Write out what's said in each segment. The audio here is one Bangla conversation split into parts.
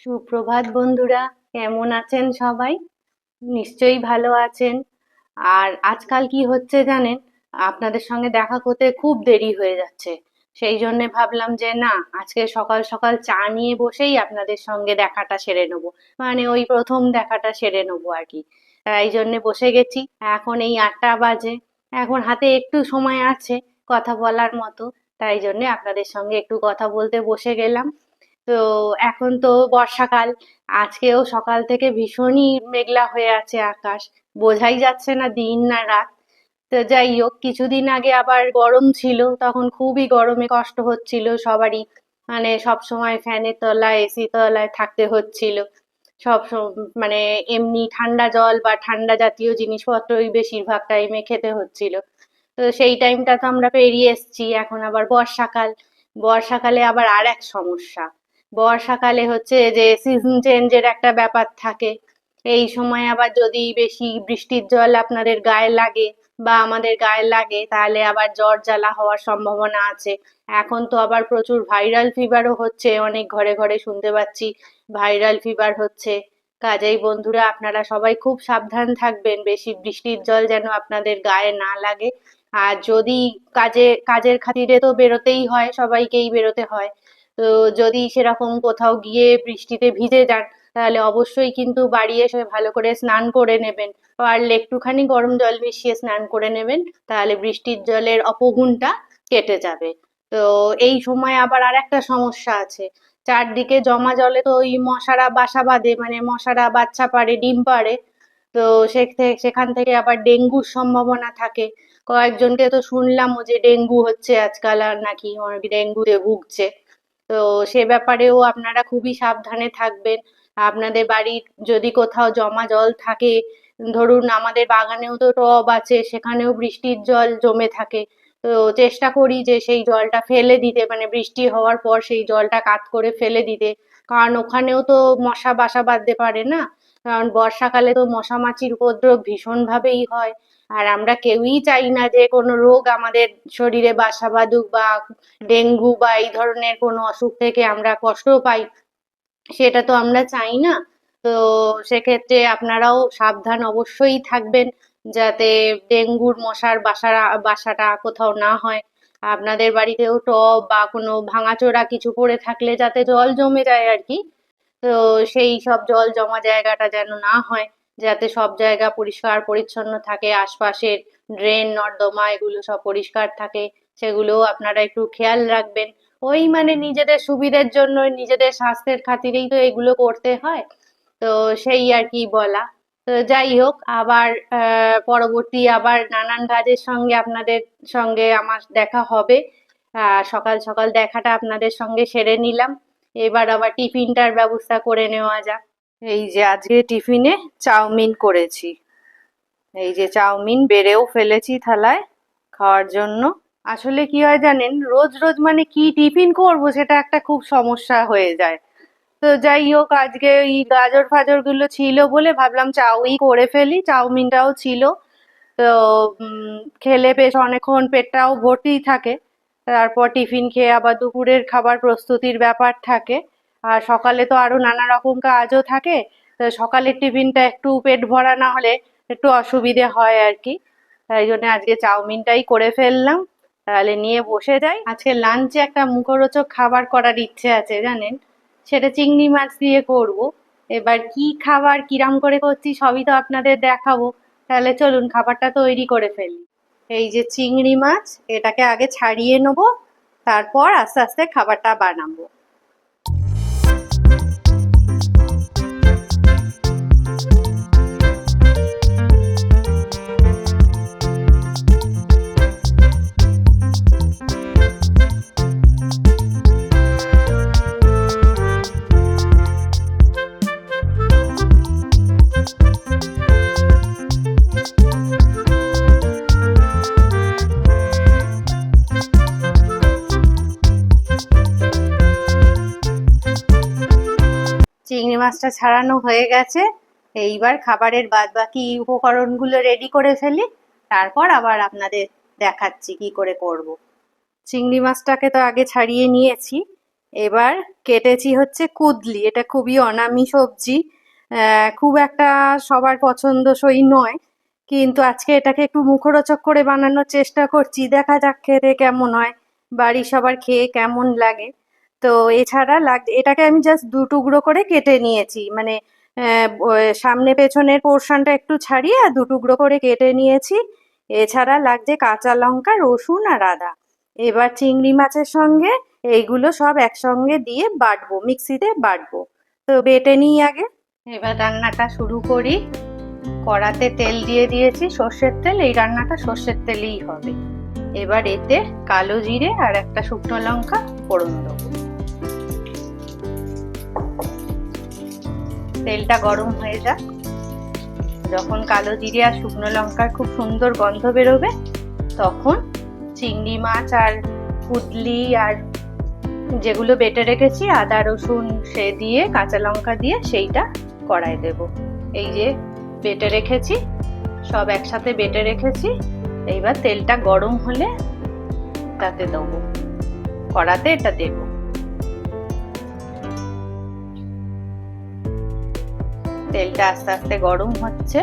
সুপ্রভাত বন্ধুরা, কেমন আছেন সবাই? নিশ্চয়ই ভালো আছেন। আর আজকাল কি হচ্ছে জানেন, আপনাদের সঙ্গে দেখা করতে খুব দেরি হয়ে যাচ্ছে। সেই জন্য ভাবলাম যে না, আজকে সকাল সকাল চা নিয়ে বসেই আপনাদের সঙ্গে দেখাটা সেরে নেবো। মানে ওই প্রথম দেখাটা সেরে নেবো আর কি। এই জন্য বসে গেছি। এখন এই 8টা বাজে। এখন হাতে একটু সময় আছে কথা বলার মতো। তাই জন্য আপনাদের সঙ্গে একটু কথা বলতে বসে গেলাম। তো এখন তো বর্ষাকাল। আজকেও সকাল থেকে ভীষণই মেঘলা হয়ে আছে আকাশ। বোঝাই যাচ্ছে না দিন না রাত। তো যাই হোক, কিছুদিন আগে আবার গরম ছিল, তখন খুবই গরমে কষ্ট হচ্ছিল সবারই। মানে সব সময় ফ্যানের তলায় এসি তলায় থাকতে হচ্ছিল। মানে এমনি ঠান্ডা জল বা ঠান্ডা জাতীয় জিনিসপত্রই বেশিরভাগ টাইমে খেতে হচ্ছিল। তো সেই টাইমটা তো আমরা পেরিয়ে এসেছি। এখন আবার বর্ষাকাল। বর্ষাকালে আবার আর এক সমস্যা। বর্ষাকালে হচ্ছে যে সিজন চেঞ্জের একটা ব্যাপার থাকে। এই সময় আবার যদি বেশি বৃষ্টির জল আপনাদের গায়ে লাগে বা আমাদের গায়ে লাগে, তাহলে আবার জ্বর জ্বালা হওয়ার সম্ভাবনা আছে। এখন তো আবার প্রচুর ভাইরাল ফিভারও হচ্ছে, অনেক ঘরে ঘরে শুনতে পাচ্ছি ভাইরাল ফিভার হচ্ছে। কাজেই বন্ধুরা, আপনারা সবাই খুব সাবধান থাকবেন, বেশি বৃষ্টির জল যেন আপনাদের গায়ে না লাগে। আর যদি কাজের খাতিরে তো বেরোতেই হয়, সবাইকেই বেরোতে হয়। তো যদি সেরকম কোথাও গিয়ে বৃষ্টিতে ভিজে যান, তাহলে অবশ্যই কিন্তু বাড়ি এসে ভালো করে স্নান করে নেবেন। পারলে একটুখানি গরম জল মিশিয়ে স্নান করে নেবেন, তাহলে বৃষ্টির জলের অপগুণটা কেটে যাবে। তো এই সময় আবার আর একটা সমস্যা আছে। চারদিকে জমা জলে তো ওই মশারা বাসা বাঁধে, মানে মশারা বাচ্চা পারে, ডিম পারে। তো সেখান থেকে আবার ডেঙ্গুর সম্ভাবনা থাকে। কয়েকজনকে তো শুনলামও যে ডেঙ্গু হচ্ছে আজকাল, আর নাকি অনেক ডেঙ্গুতে ভুগছে। তো সে ব্যাপারেও আপনারা খুবই সাবধানে থাকবেন। আপনাদের বাড়ির যদি কোথাও জমা জল থাকে, ধরুন আমাদের বাগানেও তো টব আছে, সেখানেও বৃষ্টির জল জমে থাকে। তো চেষ্টা করি যে সেই জলটা ফেলে দিতে, মানে বৃষ্টি হওয়ার পর সেই জলটা কাত করে ফেলে দিতে। কারণ ওখানেও তো মশা বাসা বাঁধতে পারে না। কারণ বর্ষাকালে তো মশা মাছির উপদ্রব ভীষণ ভাবেই হয়। আর আমরা কেউই চাই না যে কোনো রোগ আমাদের শরীরে বাসা বাঁধুক, বা ডেঙ্গু বা এই ধরনের কোনো অসুখ থেকে আমরা কষ্ট পাই, সেটা তো আমরা চাই না। তো সেক্ষেত্রে আপনারাও সাবধান অবশ্যই থাকবেন, যাতে ডেঙ্গুর মশার বাসাটা কোথাও না হয়। আপনাদের বাড়িতেও টব বা কোনো ভাঙাচোরা কিছু পড়ে থাকলে যাতে জল জমে যায় আর কি। তো সেই সব জল জমা জায়গাটা যেন না হয়, যাতে সব জায়গা পরিষ্কার পরিচ্ছন্ন থাকে, আশপাশের ড্রেন নর্দমা এগুলো সব পরিষ্কার থাকে। সেগুলোও আপনারা একটু খেয়াল রাখবেন। ওই মানে নিজেদের সুবিধের জন্য, নিজেদের স্বাস্থ্যের খাতিরেই তো এগুলো করতে হয়। তো সেই আর কি বলা। তো যাই হোক, আবার পরবর্তী আবার নানান কাজের সঙ্গে আপনাদের সঙ্গে আমার দেখা হবে। সকাল সকাল দেখাটা আপনাদের সঙ্গে সেরে নিলাম। এবার আবার টিফিনটার ব্যবস্থা করে নেওয়া যাক। এই যে আজকে টিফিনে চাউমিন করেছি। এই যে চাউমিন বেড়েও ফেলেছি থালায় খাওয়ার জন্য। আসলে কি হয় জানেন, রোজ রোজ মানে কি টিফিন করব সেটা একটা খুব সমস্যা হয়ে যায়। তো যাই হোক, আজকে এই গাজর ফাজর গুলো ছিল বলে ভাবলাম চাউই করে ফেলি, চাউমিনটাও ছিল। তো খেলে বেশ অনেকক্ষণ পেটটাও ভর্তি থাকে। তারপর টিফিন খেয়ে আবার দুপুরের খাবার প্রস্তুতির ব্যাপার থাকে। আর সকালে তো আরো নানা রকম কাজও থাকে। তো সকালের টিফিনটা একটু পেট ভরা না হলে একটু অসুবিধে হয় আর কি। তাই জন্য আজকে চাউমিনটাই করে ফেললাম। তাহলে নিয়ে বসে যাই। আজকে লাঞ্চে একটা মুখরোচক খাবার করার ইচ্ছে আছে জানেন, সেটা চিংড়ি মাছ দিয়ে করব। এবার কি খাবার কিরাম করে করছি সবই তো আপনাদের দেখাবো। তাহলে চলুন খাবারটা তৈরি করে ফেলি। এই যে চিংড়ি মাছ, এটাকে আগে ছাড়িয়ে নেবো, তারপর আস্তে আস্তে খাবারটা বানাবো। চিংড়ি মাছটা ছাড়ানো হয়ে গেছে। এইবার খাবারের বাদবাকি উপকরণগুলো রেডি করে ফেলি, তারপর আবার আপনাদের দেখাচ্ছি কি করে করব। চিংড়ি মাছটাকে তো আগে ছাড়িয়ে নিয়েছি। এবার কেটেছি হচ্ছে কুদলি, এটা খুবই অনামি সবজি, খুব একটা সবার পছন্দসই নয়, কিন্তু আজকে এটাকে একটু মুখরোচক করে বানানোর চেষ্টা করছি, দেখা যাক খেতে কেমন হয়, বাড়ির সবার খেয়ে কেমন লাগে। তো এছাড়া এটাকে আমি জাস্ট দু টুকরো করে কেটে নিয়েছি, মানে সামনে পেছনের পোর্শনটা একটু ছাড়িয়ে দু টুকরো করে কেটে নিয়েছি। এছাড়া লাগছে কাঁচা লঙ্কা, রসুন আর আদা। এবার চিংড়ি মাছের সঙ্গে এইগুলো সব একসঙ্গে দিয়ে বাটবো, মিক্সিতে বাটবো। তো বেটে নিই আগে। এবার রান্নাটা শুরু করি। কড়াতে তেল দিয়ে দিয়েছি, সর্ষের তেল, এই রান্নাটা সর্ষের তেলেই হবে। এবার এতে কালো জিরে আর একটা শুকনো লঙ্কা ফোড়ন দেবো। তেলটা গরম হয়ে যাক, যখন কালো জিরে আর শুকনো লঙ্কার খুব সুন্দর গন্ধ বেরোবে, তখন চিংড়ি মাছ আর কুদলি আর যেগুলো বেটে রেখেছি আদা রসুন সে দিয়ে কাঁচা লঙ্কা দিয়ে সেইটা কড়াই দেব। এই যে বেটে রেখেছি, সব একসাথে বেটে রেখেছি। এইবার তেলটা গরম হলে তাতে দেবো, কড়াতে এটা দেব। তেলটা আস্তে আস্তে গরম হচ্ছে।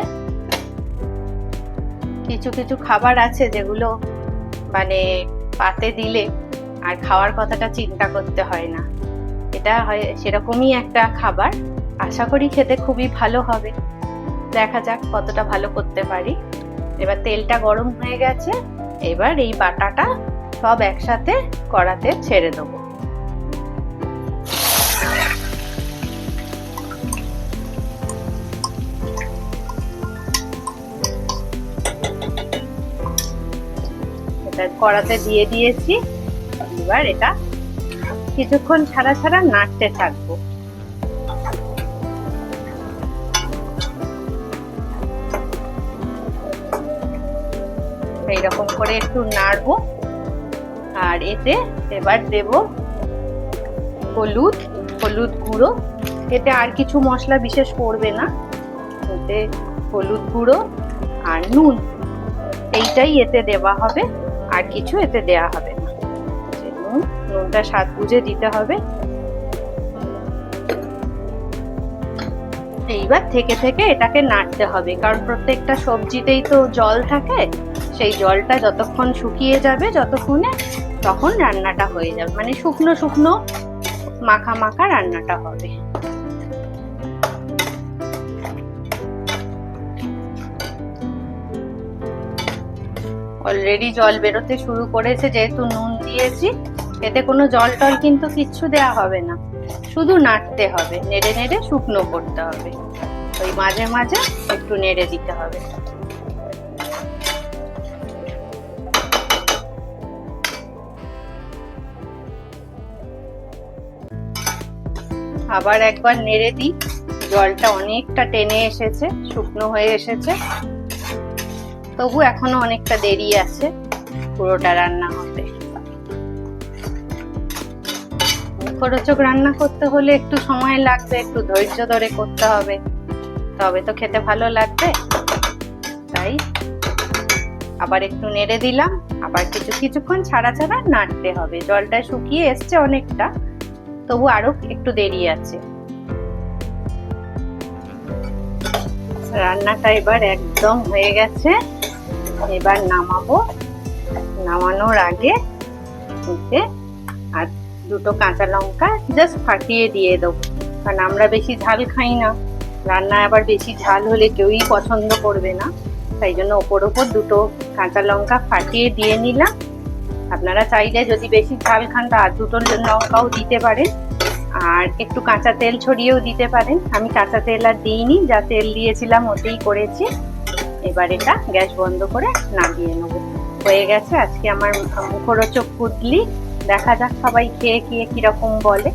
কিছু কিছু খাবার আছে যেগুলো মানে পাতে দিলে আর খাওয়ার কথাটা চিন্তা করতে হয় না, এটা হয় সেরকমই একটা খাবার। আশা করি খেতে খুবই ভালো হবে, দেখা যাক কতটা ভালো করতে পারি। এবার তেলটা গরম হয়ে গেছে, এবার এই বাটাটা সব একসাথে কড়াতে ছেড়ে দেবো। এটা কড়াতে দিয়ে দিয়েছি। এবার এটা কিছুক্ষণ ছাড়া ছাড়া নাড়তে থাকবো। এইরকম করে একটু নাড়বো। আর এতে এবার দেব হলুদ, হলুদ গুঁড়ো। এতে আর কিছু মশলা বিশেষ পড়বে না, এতে হলুদ গুঁড়ো আর নুন, এইটাই এতে দেওয়া হবে, আর কিছু এতে দেওয়া হবে না। নুনটা স্বাদ বুঝে দিতে হবে। এইবার থেকে থেকে এটাকে নাড়তে হবে, কারণ প্রত্যেকটা সবজিতেই তো জল থাকে, সেই জলটা যতক্ষণ শুকিয়ে যাবে যতক্ষণে, তখন রান্নাটা হয়ে যাবে, মানে শুকনো শুকনো মাখা মাখা রান্নাটা হবে। অলরেডি জল বেরোতে শুরু করেছে, যেহেতু নুন দিয়েছি। এতে কোনো জল টল কিন্তু কিচ্ছু দেয়া হবে না, শুধু নাড়তে হবে, নেড়ে নেড়ে শুকনো করতে হবে, ওই মাঝে মাঝে একটু নেড়ে দিতে হবে। আবার একবার নেড়ে দিই, জলটা অনেকটা টেনে এসেছে, শুকনো হয়ে এসেছে, তবু এখনো অনেকটা দেরি আছে পুরোটা রান্না হতে। মুখরোচক রান্না করতে হলে একটু সময় লাগবে, একটু ধৈর্য ধরে করতে হবে, তবে তো খেতে ভালো লাগবে। তাই আবার একটু নেড়ে দিলাম, আবার কিছুক্ষণ ছাড়া ছাড়া নাড়তে হবে। জলটা শুকিয়ে এসছে অনেকটা, তবু আরো একটু দেরি আছে। রান্নাটা এবার একদম হয়ে গেছে, এবার নামাবো। নামানোর আগে আর দুটো কাঁচা লঙ্কা জাস্ট ফাটিয়ে দিয়ে দেবো, কারণ আমরা বেশি ঝাল খাই না, রান্না আবার বেশি ঝাল হলে কেউই পছন্দ করবে না, তাই জন্য ওপর ওপর দুটো কাঁচা লঙ্কা ফাটিয়ে দিয়ে নিলাম। আপনারা চাইলে যদি বেশি ঝাল খান তা আর দুটো লঙ্কাও দিতে পারেন, আর একটু কাঁচা তেল ছড়িয়েও দিতে পারেন। আমি কাঁচা তেল আর দিইনি, যা তেল দিয়েছিলাম ওতেই করেছি। এবার এটা গ্যাস বন্ধ করে নামিয়ে নেবো। হয়ে গেছে আজকে আমার মুখরোচক কুদলি। দেখা যাক সবাই খেয়ে খেয়ে কিরকম বলে।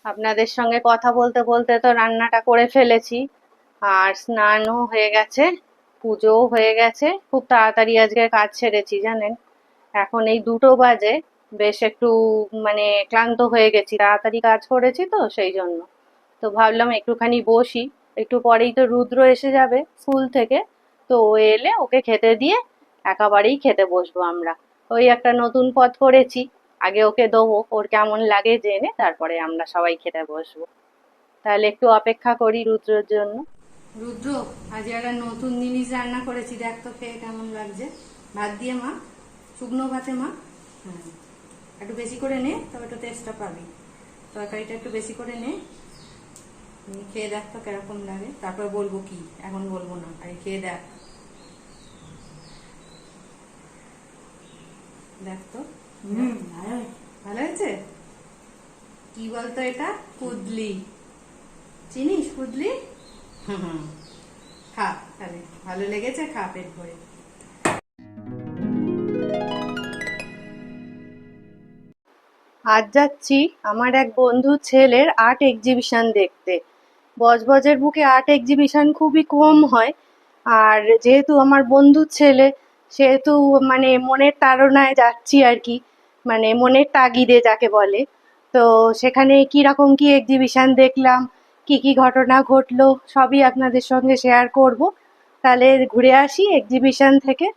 আপনাদের সঙ্গে কথা বলতে বলতে তো রান্নাটা করে ফেলেছি, আর স্নানও হয়ে গেছে, পুজোও হয়ে গেছে। খুব তাড়াতাড়ি আজকে কাজ সেরেছি জানেন। এখন এই 2টো বাজে, বেশ একটু মানে ক্লান্ত হয়ে গেছি, তাড়াতাড়ি কাজ করেছি তো সেই জন্য। তো ভাবলাম একটুখানি বসি, একটু পরেই তো রুদ্র এসে যাবে স্কুল থেকে, তো ও এলে ওকে খেতে দিয়ে একেবারেই খেতে বসবো আমরা। ওই একটা নতুন পদ করেছি, আগে ওকে দেবো, ওর কেমন লাগে জেনে তারপরে আমরা সবাই খেতে বসবো। তাহলে একটু অপেক্ষা করি রুদ্রর জন্য। রুদ্র, আজ একটা নতুন জিনিস রান্না করেছি, দেখ তো খেয়ে কেমন লাগছে। ভাত দিয়ে মা, শুকনো ভাতে মা। হ্যাঁ, একটু বেশি করে নে, তবে একটু টেস্টটা পাবি। তরকারিটা একটু বেশি করে নে, খেয়ে দেখ তো কিরকম লাগে, তারপর বলবো কি, এখন বলবো না, আরে খেয়ে দেখ। দেখ তো, ভালো হয়েছে। কি বলতো এটা? কুদলি, চিনিস কুদলি? খা তাহলে, ভালো লেগেছে, খা পেট ভরে। আজ যাচ্ছি আমার এক বন্ধুর ছেলের আর্ট এক্সিবিশন দেখতে। বজবজের বুকে আর্ট এক্সিবিশন খুবই কম হয়, আর যেহেতু আমার বন্ধুর ছেলে, সেহেতু মানে মনের তাড়নায় যাচ্ছি আর কি, মানে মনের তাগিদে যাকে বলে। তো সেখানে কিরকম কি এক্সিবিশন দেখলাম, কি কি ঘটনা ঘটলো, সবই আপনাদের সঙ্গে শেয়ার করব। তাহলে ঘুরে আসি এক্সিবিশন থেকে।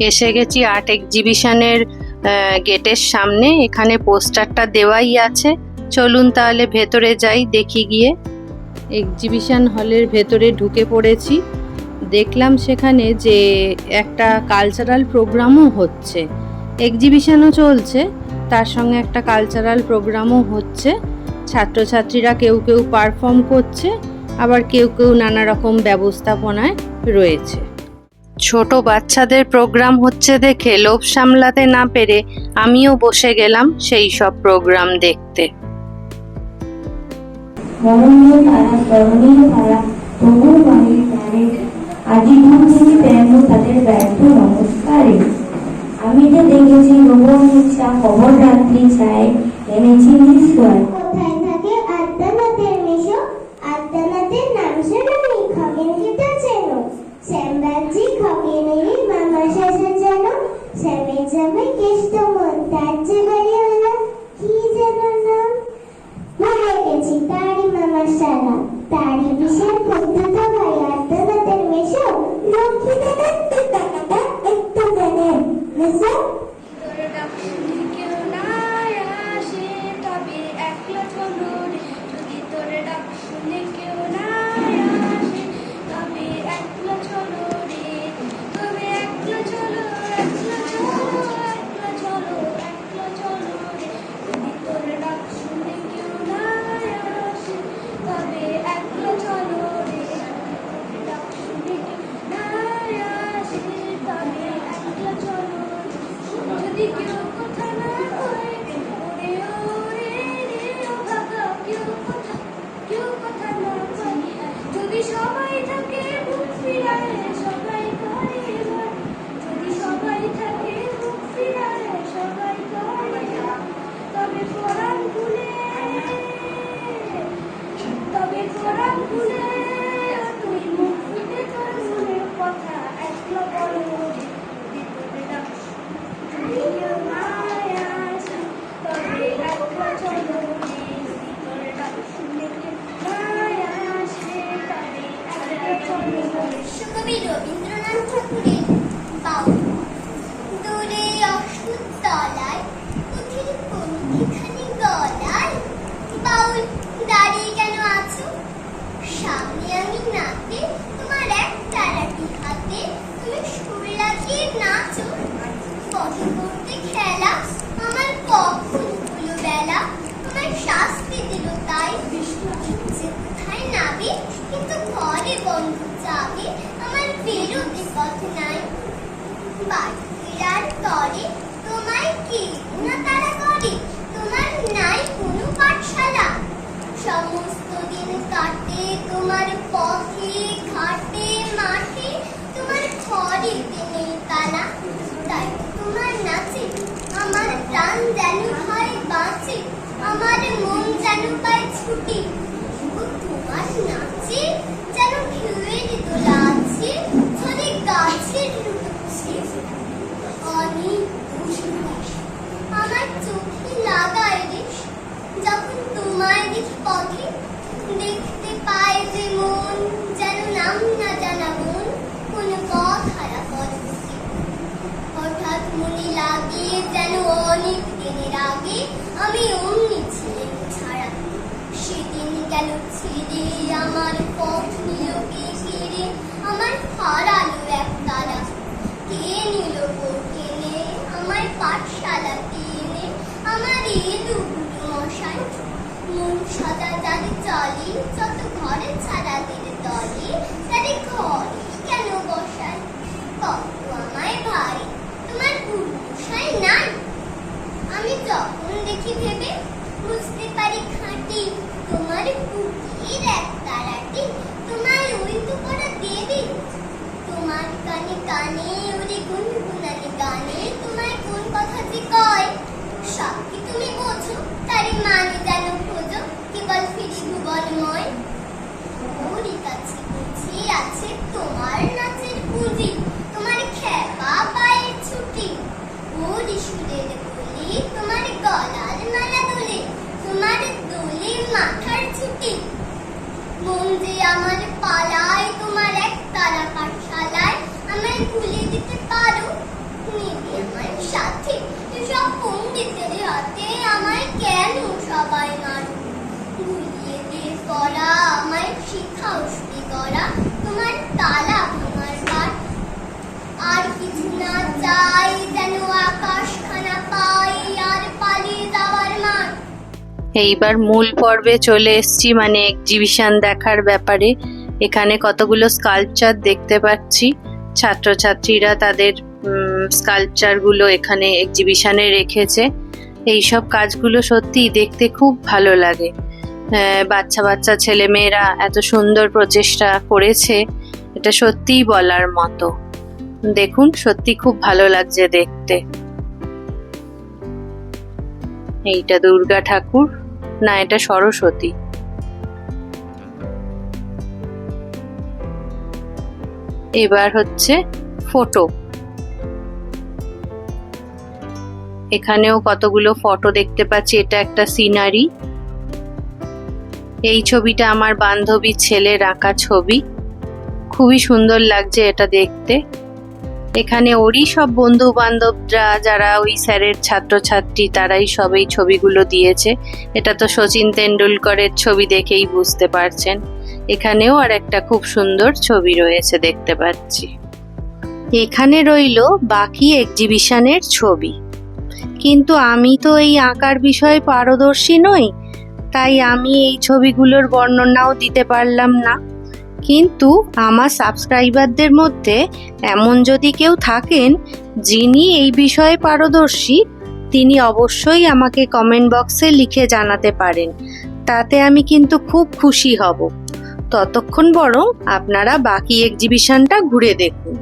এসে গেছি আর্ট এক্সিবিশনের গেটের সামনে, এখানে পোস্টারটা দেওয়াই আছে। চলুন তাহলে ভেতরে যাই, দেখি গিয়ে। এক্সিবিশন হলের ভেতরে ঢুকে পড়েছি। দেখলাম সেখানে যে একটা কালচারাল প্রোগ্রামও হচ্ছে, এক্সিবিশনও চলছে, তার সঙ্গে একটা কালচারাল প্রোগ্রামও হচ্ছে। ছাত্রছাত্রীরা কেউ কেউ পারফর্ম করছে, আবার কেউ কেউ নানা রকম ব্যবস্থাপনায় রয়েছে। ছোট বাচ্চাদের প্রোগ্রাম হচ্ছে দেখে লোভ সামলাতে না পেরে আমিও বসে গেলাম সেই সব প্রোগ্রাম দেখতে। মরণীয় তারা, স্মরণীয় তারা, তবুও বাড়ির দ্বারে আজি ঘুম থেকে তেমন তাদের ব্যর্থ নমস্কারে। আমি যে দেখেছি গোপন ইচ্ছা খবর রাত্রি চায়, এনেছি নিশ্চয়। কোথায় থাকে আদ্যানাথের মেশো, আদ্যানাথের নাম শোনি, খগেন কেটা চেনো, শ্যামবাজি খগেনেরই মামা শাসা জানো, শ্যামের জামাই কেষ্ট মন, তার যে বাড়ি হলো কি যেন নাম, ভুলে গেছি তারই মামার সালা, তারই বিশাল ভক্ততা ভাই আদ্যানাথের মেশো, লক্ষ্মী দেবেন টাকাটা একটু দেবেন মেশো। সবাই থাকে মুখ ফিরায়, সবাই করে এবার, যদি সবাই থাকে মুখ ফিরায়, সবাই করে তবে কোরআন খুলে, তবে কোরআন খুলে তুই মুখ ফুটে তোর মনের কথা একলা বলো, ভিতরে ডাক যদি কেউ মায় আসে তবে একলা চলো, ভিতরে ডাক শুনে কেউ মায় আসে তবে একলা চলো। বিশ্বকবি রবীন্দ্রনাথ ঠাকুরের বাউল। দূরে অসুর তলায় পুঁথির পঙ্খিখানি গলায়, বাউল দাঁড়িয়ে কেন আছো, সামনে আমি নাতে, তোমার এক তারাটি হাতে, তুমি সুর লাগিয়ে নাচো, পথে করতে খেলা, আমার কখন হলো বেলা, তোমার শাস্তি দিল তাই, ইচ্ছে কোথায় নাবি, কিন্তু ঘরে বন্ধ চাবি, আমার বেরোতে পথ নাই, বাড়ি ফেরার তরে তোমায় কে না তারা করে, তোমার নাই কোনো পাঠশালা, সমস্ত দিন কাটে তোমার পথে ঘাটে মাঠে, তোমার ঘরে নেই তালা, তাই তোমার নাচে আমার প্রাণ যেন হয় বাঁচে, আমার মন যেন পায় ছুটি, তোমার নাচে যেন ঢেউয়ের দোলা আছে, ছড়ে গাছের লুটছে অনেক দুঃসাহস, আমার চোখে লাগায় রেশ, যখন তোমায় দেখি পথে, দেখতে পায় যে মন যেন নাম না জানা মন, কোনো পথ হারা পথ, হঠাৎ মনে লাগে যেন অনেক দিনের আগে আমি অমনি ছিলে ছাড়া। সেদিন গেল ছেড়ে আমার পথ নিল কে কেড়ে, আমার হারালো এক তারা। কে নিল টেনে আমার পাঠশালাতে এনে, আমার এলো গুরু মশাই। মন সাদা যার চলে, যত ঘরে ছাড়াদের দলে, তারে ঘরে কেন বসায়? কত আমায় ভাই, তোমার গুরু মশাই নাই। আমি যখন দেখি ভেবে বুঝতে পারি খাঁটি, তোমার বুকের এক তারাটি, তোমার ওই তো করা দেবী। তোমার কানে কানে ওরে গুনগুনানি গানে, তোমায় কোন কথা যে কয় সব কি তুমি বোঝো? তারে মানে যেন খোঁজো, কেবল ফিরি ভুবনময়। ওরই কাছে বুঝি আছে তোমার নাচের পুঁজি, তোমার খেপা পায়ের ছুটি। ওরই সুরের বলি তোমার গলার মালা দোলে, তোমার দোলে মাথার ছুটি। মন যে আমার পালায় তোমার এক তারা পাঠশালায়, আমায় ভুলে দিতে পারো নেবে আমার সাথে। সব পণ্ডিতের হাতে আমায় কেন সবাই মারো? ভুলিয়ে দিয়ে পড়া আমায় শিখাও শুরু করা, তোমার তালা ভাঙার পাঠ। আর কিছু না চাই, যেন আকাশখানা পাই আর পালিয়ে যাওয়ার মাঠ। এইবার মূল পর্বে চলে এসেছি, মানে এক্সিবিশন দেখার ব্যাপারে। এখানে কতগুলো স্কাল্পচার দেখতে পাচ্ছি। ছাত্রছাত্রীরা তাদের স্কাল্পচারগুলো এখানে এক্সিবিশনে রেখেছে। এইসব কাজগুলো সত্যিই দেখতে খুব ভালো লাগে। বাচ্চা বাচ্চা ছেলেমেয়েরা এত সুন্দর প্রচেষ্টা করেছে, এটা সত্যিই বলার মতো। দেখুন, সত্যি খুব ভালো লাগছে দেখতে। এইটা দুর্গা ঠাকুর, না এটা সরস্বতী। এবার হচ্ছে ফটো। এখানেও কতগুলো ফটো দেখতে পাচ্ছি। এটা একটা সিনারি। এই ছবিটা আমার বান্ধবীর ছেলের আঁকা ছবি, খুবই সুন্দর লাগছে এটা দেখতে। এখানে ওরই সব বন্ধু বান্ধবরা, যারা ওই স্যারের ছাত্রছাত্রী, তারাই সব এই ছবিগুলো দিয়েছে। এটা তো শচীন তেন্ডুলকরের ছবি দেখেই বুঝতে পারছেন। এখানেও আর একটা খুব সুন্দর ছবি রয়েছে দেখতে পাচ্ছি। এখানে রইলো বাকি এক্সিবিশনের ছবি। কিন্তু আমি তো এই আঁকার বিষয়ে পারদর্শী নই, তাই আমি এই ছবিগুলোর বর্ণনাও দিতে পারলাম না। কিন্তু আমার সাবস্ক্রাইবারদের মধ্যে এমন যদি কেউ থাকেন যিনি এই বিষয়ে পারদর্শী, তিনি অবশ্যই আমাকে কমেন্ট বক্সে লিখে জানাতে পারেন। তাতে আমি কিন্তু খুব খুশি হব। ততক্ষণ বরং আপনারা বাকি এক্সিবিশনটা ঘুরে দেখুন।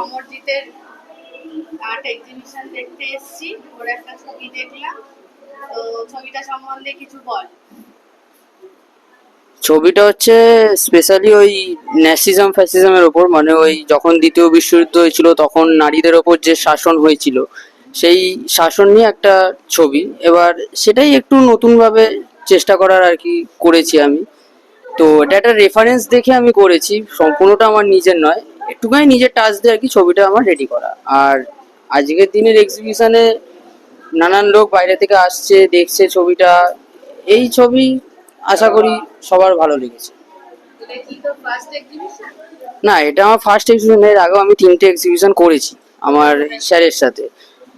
অমরজিতের আর্ট এক্সিবিশন দেখতে এসেছি, ওর একটা ছবি দেখলাম, তো ছবিটা সম্বন্ধে কিছু বল। ছবিটা হচ্ছে স্পেশালি ওই ন্যাসিজম ফ্যাসিজমের ওপর, মানে ওই যখন দ্বিতীয় বিশ্বযুদ্ধ হয়েছিল তখন নারীদের ওপর যে শাসন হয়েছিল সেই শাসন নিয়ে একটা ছবি। এবার সেটাই একটু নতুনভাবে চেষ্টা করার আর কি করেছি আমি। তো এটা একটা রেফারেন্স দেখে আমি করেছি, সম্পূর্ণটা আমার নিজের নয়, একটুখানি নিজের টাচ দিয়ে আর কি ছবিটা আমার রেডি করা। আর আজকের দিনের এক্সিবিশনে নানান লোক বাইরে থেকে আসছে, দেখছে ছবিটা। এই ছবি আশা করি সবার ভালো লেগেছে। এটা কি তোর ফার্স্ট এক্সিবিশন? না, এটা আমার ফার্স্ট এক্সিবিশন। এর আগেও আমি 3টে এক্সিবিশন করেছি আমার স্যারের সাথে।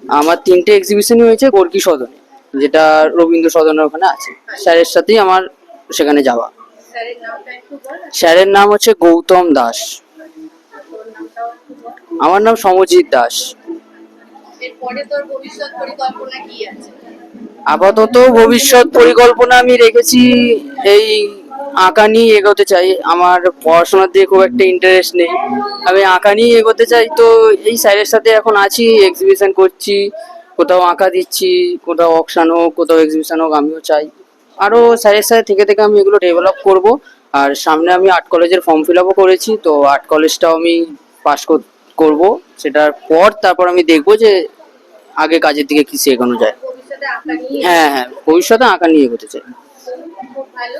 আমার 3টে এক্সিবিশনই হয়েছে গোর্কি সদনে, যেটা রবীন্দ্র সদনের ওখানে আছে। স্যারের সাথেই আমার সেখানে যাওয়া। স্যারের নামটা একটু বল। স্যারের নাম হচ্ছে গৌতম দাস। তোর নামটাও একটু বল। আমার নাম সমজিৎ দাস। এরপরে তোর ভবিষ্যৎ পরিকল্পনা কি আছে? আপাতত ভবিষ্যৎ পরিকল্পনা আমি রেখেছি এই আঁকা নিয়ে এগোতে চাই। আমার পড়াশোনার দিকে খুব একটা ইন্টারেস্ট নেই, আমি আঁকা নিয়ে এগোতে চাই। তো এই স্যারের সাথে এখন আছি, এক্সিবিশন করছি, কোথাও আঁকা দিচ্ছি, কোথাও অকশান হোক, কোথাও এক্সিবিশন হোক। আমিও চাই আরও স্যারের সাথে থেকে থেকে আমি এগুলো ডেভেলপ করব। আর সামনে আমি আর্ট কলেজের ফর্ম ফিল আপও করেছি, তো আর্ট কলেজটাও আমি পাস করব। সেটার পর তারপর আমি দেখবো যে আগে কাজের দিকে কি এগোনো যায়। ভবিষ্যতে আঁকা নিয়ে হ্যাঁ হ্যাঁ, ভবিষ্যতে আঁকা নিয়ে এগোতে চাই। খুব ভালো,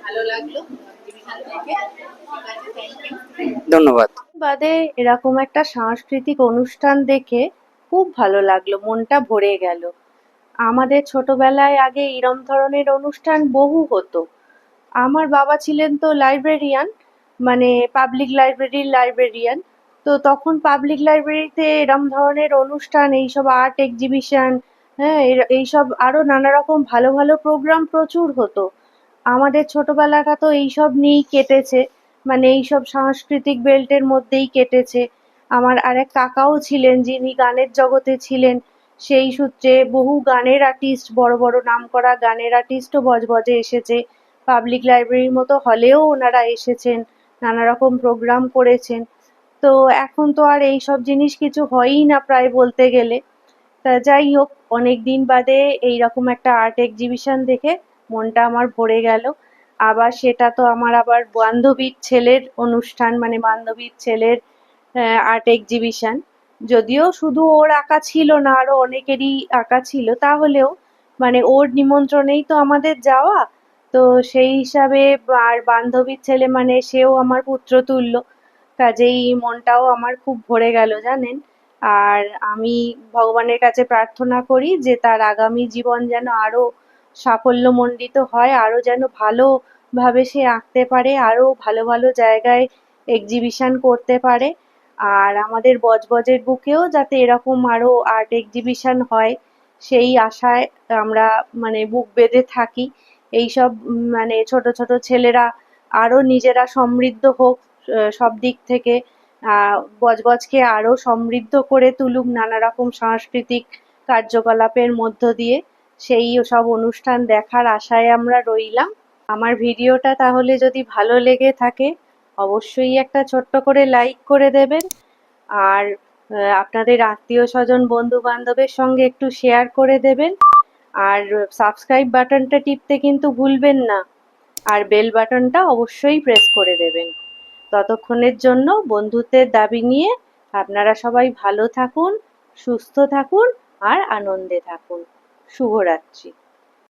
ভালো লাগলো এক্সিবিশন থেকে। ঠিক আছে, থ্যাংক ইউ। ধন্যবাদ। বাদে এরকম একটা সাংস্কৃতিক অনুষ্ঠান দেখে খুব ভালো লাগলো, মনটা ভরে গেল। আমাদের ছোটবেলায় আগে এরম ধরনের অনুষ্ঠান বহু হতো। আমার বাবা ছিলেন তো লাইব্রেরিয়ান, মানে পাবলিক লাইব্রেরির লাইব্রেরিয়ান। তো তখন পাবলিক লাইব্রেরিতে এরম ধরনের অনুষ্ঠান, এইসব আর্ট এক্সিবিশন, হ্যাঁ, এইসব আরো নানা রকম ভালো ভালো প্রোগ্রাম প্রচুর হতো। আমাদের ছোটবেলাটা তো এইসব নিয়েই কেটেছে, মানে এইসব সাংস্কৃতিক বেল্টের মধ্যেই কেটেছে। আমার আরেক কাকাও ছিলেন যিনি গানের জগতে ছিলেন, সেই সূত্রে বহু গানের আর্টিস্ট, বড় বড় নামকরা গানের আর্টিস্টও বজবজে এসেছে। পাবলিক লাইব্রেরির মতো হলেও ওনারা এসেছেন, নানা রকম প্রোগ্রাম করেছেন। তো এখন তো আর এইসব জিনিস কিছু হয়ই না প্রায় বলতে গেলে। তা যাই হোক, অনেকদিন বাদে এইরকম একটা আর্ট এক্সিবিশন দেখে মনটা আমার ভরে গেল। আবার সেটা তো আমার আবার বান্ধবীর ছেলের অনুষ্ঠান, মানে বান্ধবীর ছেলের আর্ট এক্সিবিশন। যদিও শুধু ওর আঁকা ছিল না, আরো অনেকেরই আঁকা ছিল, তাহলেও মানে ওর নিমন্ত্রণেই তো আমাদের যাওয়া। তো সেই হিসাবে আর বান্ধবীর ছেলে মানে সেও আমার পুত্রতুল্য, কাজেই মনটাও আমার খুব ভরে গেল জানেন। আর আমি ভগবানের কাছে প্রার্থনা করি যে তার আগামী জীবন যেন আরো সাফল্যমণ্ডিত হয়, আরো যেন ভালোভাবে সে আঁকতে পারে, আরো ভালো ভালো জায়গায় এক্সিবিশন করতে পারে। আর আমাদের বজবজের বুকেও যাতে এরকম আরো আর্ট এক্সিবিশন হয়, সেই আশায় আমরা মানে বুক বেঁধে থাকি। এইসব মানে ছোট ছোট ছেলেরা আরো নিজেরা সমৃদ্ধ হোক, সব দিক থেকে বজবজকে আরো সমৃদ্ধ করে তুলুক নানা রকম সাংস্কৃতিক কার্যকলাপের মধ্য দিয়ে। সেই সব অনুষ্ঠান দেখার আশায় আমরা রইলাম। আমার ভিডিওটা তাহলে যদি ভালো লেগে থাকে অবশ্যই একটা ছোট্ট করে লাইক করে দেবেন। আর আপনাদের আত্মীয় স্বজন বন্ধু বান্ধবের সঙ্গে একটু শেয়ার করে দেবেন। আর সাবস্ক্রাইব বাটনটা টিপতে কিন্তু ভুলবেন না। আর বেল বাটনটা অবশ্যই প্রেস করে দেবেন। ততক্ষণের জন্য বন্ধুত্বের দাবি নিয়ে আপনারা সবাই ভালো থাকুন, সুস্থ থাকুন আর আনন্দে থাকুন। শুভরাত্রি।